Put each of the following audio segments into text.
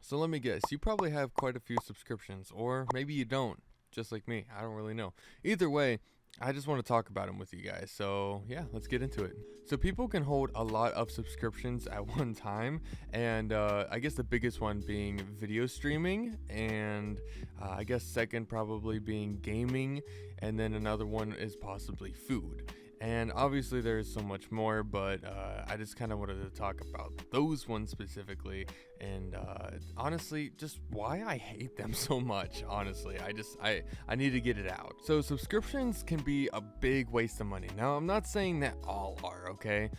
So let me guess, you probably have quite a few subscriptions, or maybe you don't, just like me. I don't really know. Either way, I just want to talk about them with you guys. So yeah, let's get into it. So people can hold a lot of subscriptions at one time, and I guess the biggest one being video streaming, and I guess second probably being gaming, and then another one is possibly food. And obviously there's so much more, but I just kind of wanted to talk about those ones specifically, and honestly just why I hate them so much. Honestly, I need to get it out. So subscriptions can be a big waste of money. Now I'm not saying that all are, okay,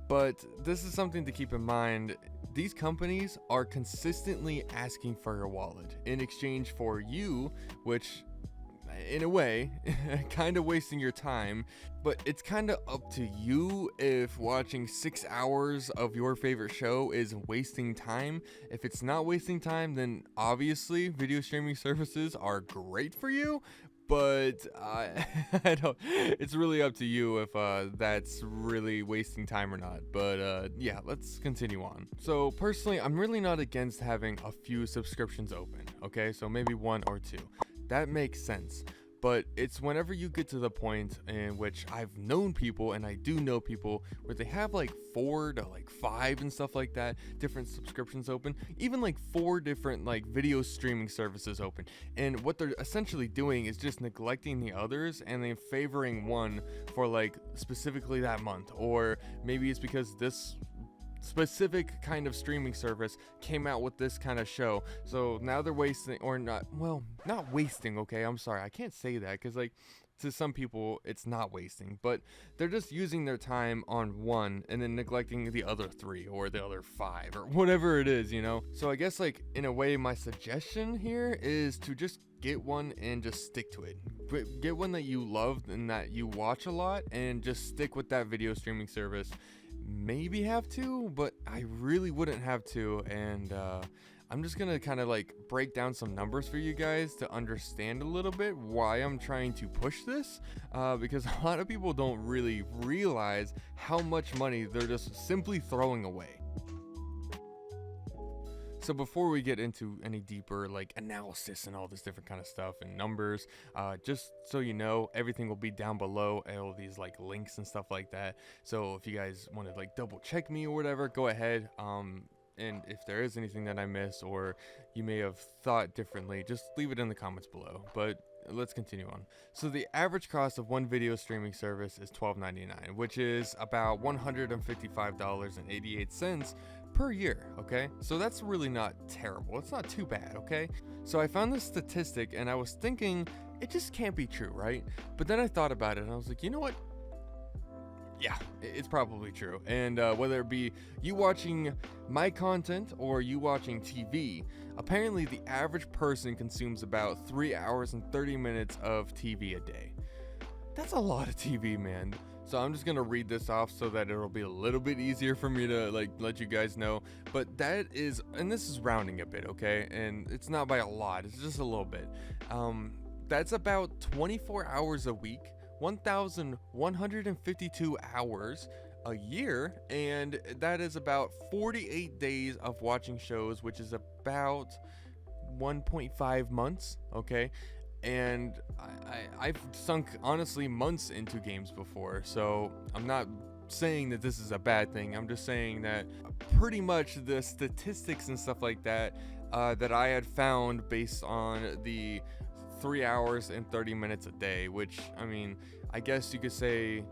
but this is something to keep in mind. These companies are consistently asking for your wallet in exchange for you, which in a way kind of wasting your time. But it's kind of up to you if watching 6 hours of your favorite show is wasting time. If it's not wasting time, then obviously video streaming services are great for you. But I don't, it's really up to you if that's really wasting time or not. But yeah, let's continue on. So personally, I'm really not against having a few subscriptions open, okay? So maybe one or two. That makes sense. But it's whenever you get to the point in which I've known people, and I do know people, where they have like 4 to like 5 and stuff like that, different subscriptions open, even like 4 different like video streaming services open. And what they're essentially doing is just neglecting the others and then favoring one for like specifically that month. Or maybe it's because this specific kind of streaming service came out with this kind of show, so now they're wasting, or not, well, not wasting, okay, I'm sorry, I can't say that, because like to some people it's not wasting, but they're just using their time on one and then neglecting the other 3 or the other 5 or whatever it is, you know. So I guess like in a way my suggestion here is to just get one and just stick to it. Get one that you love and that you watch a lot, and just stick with that video streaming service. Maybe have to, but I really wouldn't have to. And I'm just gonna kind of like break down some numbers for you guys to understand a little bit why I'm trying to push this, because a lot of people don't really realize how much money they're just simply throwing away. So before we get into any deeper like analysis and all this different kind of stuff and numbers, just so you know, everything will be down below, all these like links and stuff like that. So if you guys want to like double check me or whatever, go ahead. And if there is anything that I missed or you may have thought differently, just leave it in the comments below. But let's continue on. So the average cost of one video streaming service is $12.99, which is about $155.88 per year, okay? So that's really not terrible. It's not too bad, okay? So I found this statistic and I was thinking, it just can't be true, right? But then I thought about it and I was like, you know what? Yeah, it's probably true. And whether it be you watching my content or you watching TV, apparently the average person consumes about 3 hours and 30 minutes of TV a day. That's a lot of TV, man. So I'm just gonna read this off so that it'll be a little bit easier for me to like let you guys know. But that is, and this is rounding a bit, okay? And it's not by a lot, it's just a little bit. That's about 24 hours a week, 1,152 hours a year, and that is about 48 days of watching shows, which is about 1.5 months, okay? And I've sunk honestly months into games before, so I'm not saying that this is a bad thing. I'm just saying that pretty much the statistics and stuff like that that I had found based on the 3 hours and 30 minutes a day, which, I mean, I guess you could say,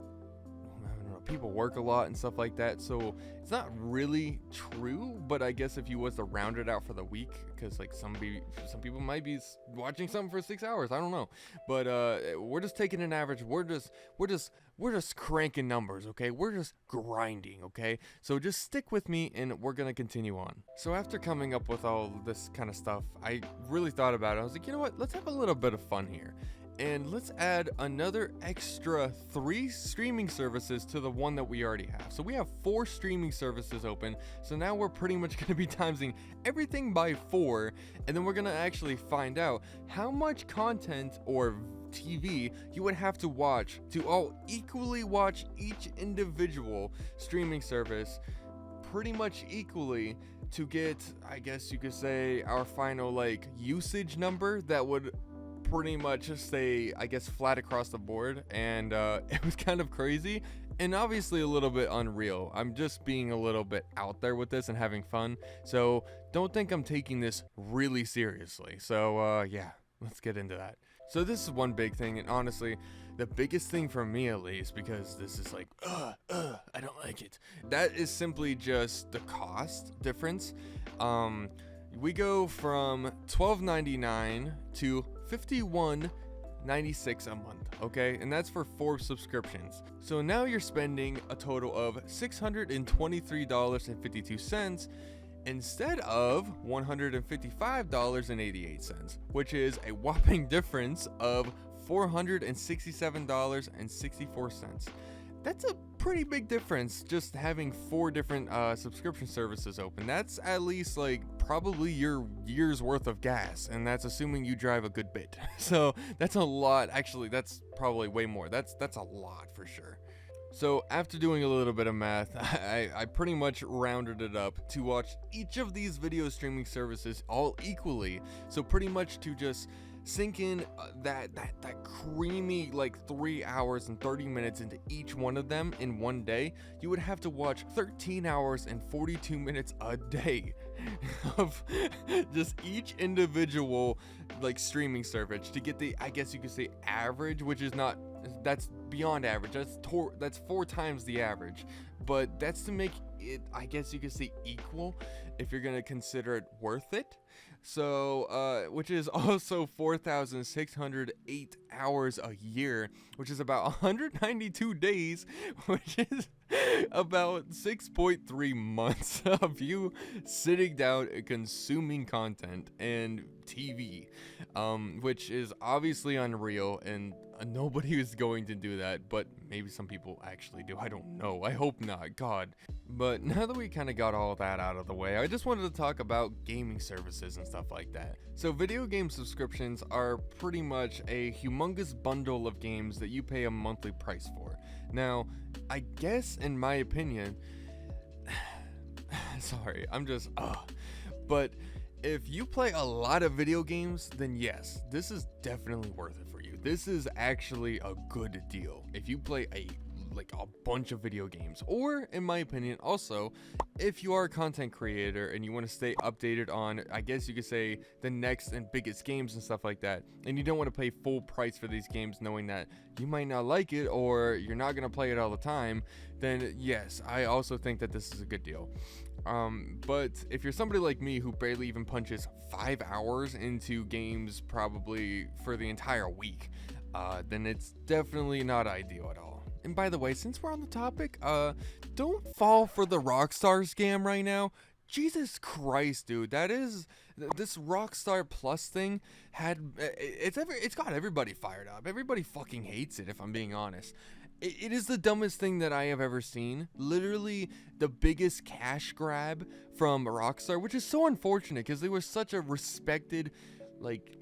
I don't know, people work a lot and stuff like that, so it's not really true. But I guess if you was to round it out for the week, because like some people might be watching something for 6 hours, I don't know, but we're just taking an average. We're just cranking numbers, okay? We're just grinding, okay? So just stick with me and we're gonna continue on. So after coming up with all this kind of stuff, I really thought about it. I was like, you know what? Let's have a little bit of fun here. And let's add another extra 3 streaming services to the one that we already have. So we have 4 streaming services open. So now we're pretty much going to be timesing everything by 4. And then we're going to actually find out how much content or TV you would have to watch to all equally watch each individual streaming service pretty much equally to get, I guess you could say, our final like usage number that would pretty much just stay, I guess, flat across the board. And it was kind of crazy and obviously a little bit unreal. I'm just being a little bit out there with this and having fun, so don't think I'm taking this really seriously. So yeah, let's get into that. So this is one big thing, and honestly the biggest thing for me, at least, because this is like I don't like it, that is simply just the cost difference. We go from $12.99 to $51.96 a month, okay? And that's for 4 subscriptions. So now you're spending a total of $623.52 instead of $155.88, which is a whopping difference of $467.64. That's a pretty big difference, just having 4 different subscription services open. That's at least like probably your year's worth of gas, and that's assuming you drive a good bit. So that's a lot. Actually, that's probably way more. That's a lot for sure. So after doing a little bit of math, I pretty much rounded it up to watch each of these video streaming services all equally. So pretty much to just sink in that creamy like 3 hours and 30 minutes into each one of them in one day, you would have to watch 13 hours and 42 minutes a day of just each individual like streaming service to get the, I guess you could say, average, which is not, that's beyond average. That's 4 times the average, but that's to make it, I guess you could say, equal if you're gonna consider it worth it. So which is also 4,608 hours a year, which is about 192 days, which is about 6.3 months of you sitting down and consuming content and TV, which is obviously unreal, and nobody is going to do that, but maybe some people actually do. I don't know. I hope not. God. But now that we kind of got all that out of the way, I just wanted to talk about gaming services and stuff like that. So video game subscriptions are pretty much a humongous bundle of games that you pay a monthly price for. Now, I guess in my opinion, sorry, I'm just, but if you play a lot of video games, then yes, this is definitely worth it for you. This is actually a good deal if you play a bunch of video games, or in my opinion also, if you are a content creator and you want to stay updated on, I guess you could say, the next and biggest games and stuff like that, and you don't want to pay full price for these games knowing that you might not like it or you're not going to play it all the time, then yes, I also think that this is a good deal. But if you're somebody like me who barely even punches 5 hours into games probably for the entire week, then it's definitely not ideal at all. And by the way, since we're on the topic, don't fall for the Rockstar scam right now. Jesus Christ, dude, that is, this Rockstar Plus thing it's got everybody fired up. Everybody fucking hates it, if I'm being honest. It is the dumbest thing that I have ever seen. Literally the biggest cash grab from Rockstar, which is so unfortunate because they were such a respected, like,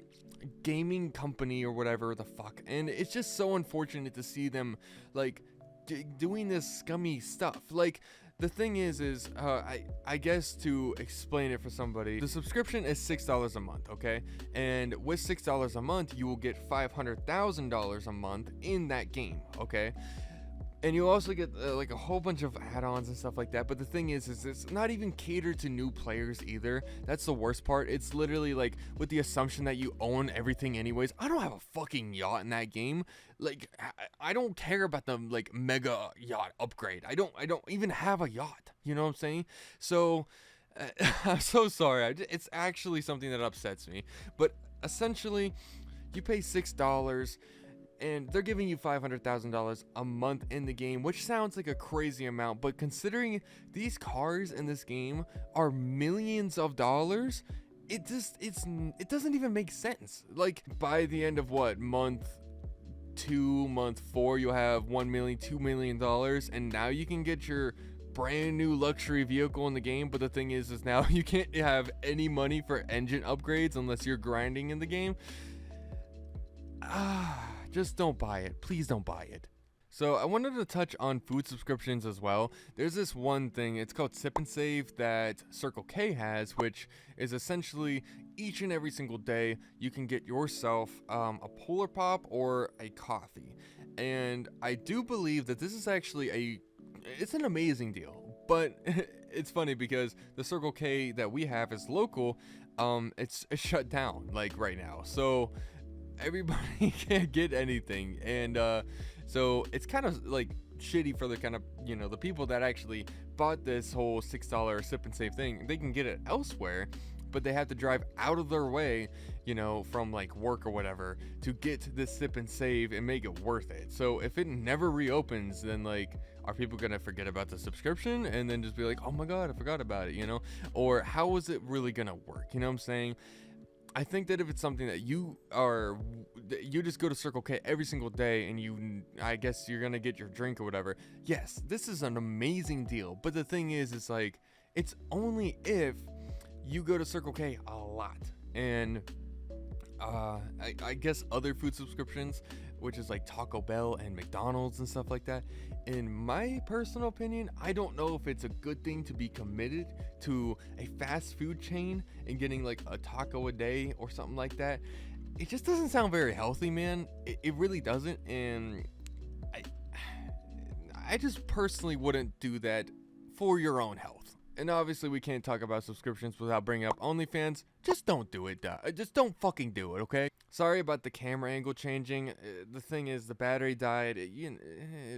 gaming company or whatever the fuck, and it's just so unfortunate to see them like doing this scummy stuff. Like, the thing is I guess to explain it for somebody, the subscription is $6 a month, okay? And with $6 a month, you will get $500,000 a month in that game, okay? And you also get like a whole bunch of add-ons and stuff like that. But the thing is it's not even catered to new players either. That's the worst part. It's literally like with the assumption that you own everything anyways. I don't have a fucking yacht in that game. Like, I don't care about the like mega yacht upgrade. I don't even have a yacht. You know what I'm saying? So I'm so sorry. It's actually something that upsets me. But essentially, you pay $6. And they're giving you $500,000 a month in the game, which sounds like a crazy amount, but considering these cars in this game are millions of dollars, it doesn't even make sense. Like, by the end of month 2, month 4, you'll have $1 million, $2 million, and now you can get your brand new luxury vehicle in the game. But the thing is now you can't have any money for engine upgrades unless you're grinding in the game. Just don't buy it. Please don't buy it. So I wanted to touch on food subscriptions as well. There's this one thing, it's called Sip and Save, that Circle K has, which is essentially each and every single day you can get yourself a Polar Pop or a coffee. And I do believe that this is actually it's an amazing deal. But it's funny because the Circle K that we have is local. It's shut down like right now. So everybody can't get anything, and so it's kind of like shitty for the kind of, you know, the people that actually bought this whole $6 Sip and Save thing. They can get it elsewhere, but they have to drive out of their way, you know, from like work or whatever, to get this Sip and Save and make it worth it. So if it never reopens, then like, are people gonna forget about the subscription and then just be like, oh my god, I forgot about it, you know? Or how is it really gonna work? You know what I'm saying? I think that if it's something that you just go to Circle K every single day and I guess you're gonna get your drink or whatever. Yes, this is an amazing deal. But the thing is, it's like, it's only if you go to Circle K a lot. And I guess other food subscriptions, which is like Taco Bell and McDonald's and stuff like that. In my personal opinion, I don't know if it's a good thing to be committed to a fast food chain and getting like a taco a day or something like that. It just doesn't sound very healthy, man. It really doesn't. And I just personally wouldn't do that for your own health. And obviously we can't talk about subscriptions without bringing up OnlyFans. Just don't do it. Just don't fucking do it, okay? Sorry about the camera angle changing. The thing is, the battery died.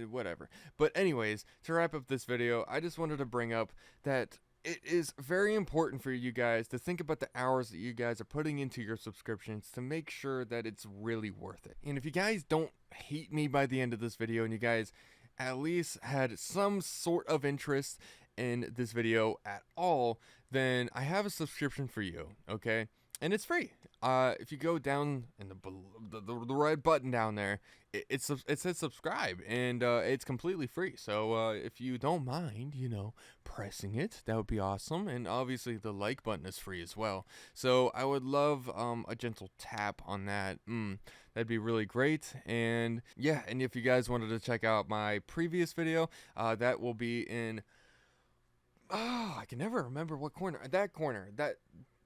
Whatever. But anyways, to wrap up this video, I just wanted to bring up that it is very important for you guys to think about the hours that you guys are putting into your subscriptions to make sure that it's really worth it. And if you guys don't hate me by the end of this video and you guys at least had some sort of interest in this video at all, then I have a subscription for you, okay? And it's free. If you go down in the red button down there, it says subscribe, and it's completely free. So if you don't mind, you know, pressing it, that would be awesome. And obviously the like button is free as well. So I would love a gentle tap on that. That'd be really great. And yeah, and if you guys wanted to check out my previous video, that will be in... Oh, I can never remember what corner. That corner.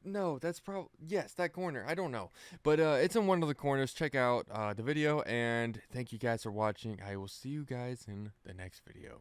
No, that's probably... Yes, that corner. I don't know. But it's in one of the corners. Check out the video. And thank you guys for watching. I will see you guys in the next video.